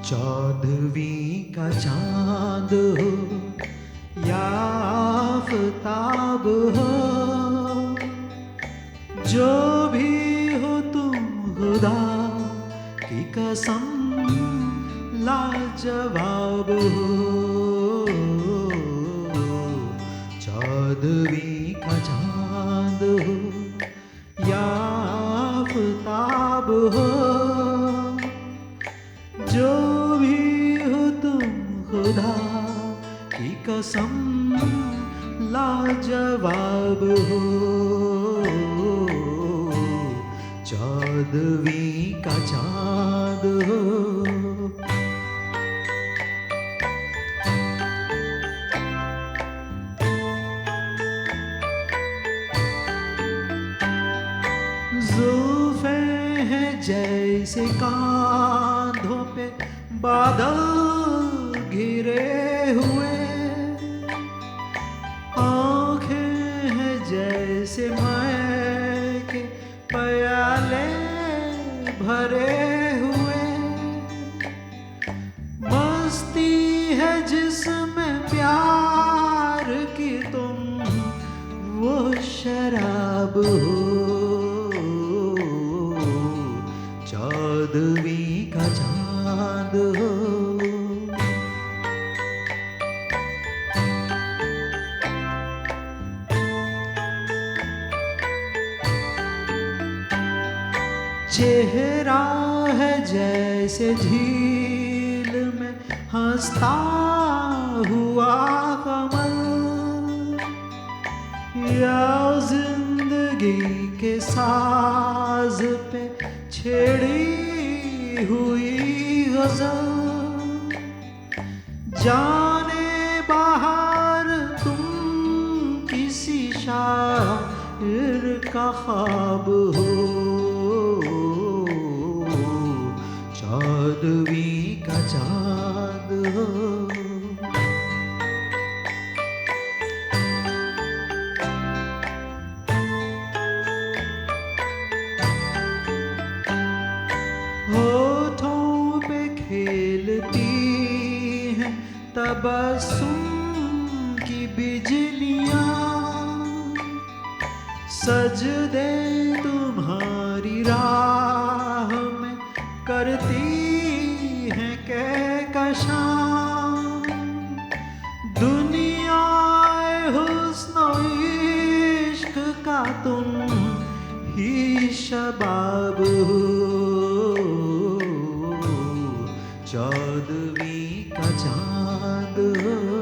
चौदहवीं का चांद हो या आफताब हो, जो भी हो तुम खुदा की कसम लाजवाब हो। चौदहवीं का चांद हो या आफताब हो, जो भी हो तुम खुदा की कसम लाजवाब हो। चौदहवीं का चांद हो। ज़ुल्फ़े हैं जैसे कांधों पे बादल घिरे हुए, आँखें हैं जैसे मैं के प्याले भरे हुए, मस्ती है जिसमें प्यार की तुम वो शराब हो। चौदहवीं का चांद हो। चेहरा है जैसे झील में हंसता हुआ कमल, या जिंदगी के साज पे छेड़ी हुई गजल। जाने बाहर तुम किसी शायर का ख्वाब हो। चौदहवीं का चांद हो। होठों पे खेलती हैं तबस्सुम की बिजलियां, सजदे तुम्हारी राह में करती हैं कहकशां। दुनिया हुस्न इश्क का तुम ही शबाब हो। चौदहवीं का चांद हो।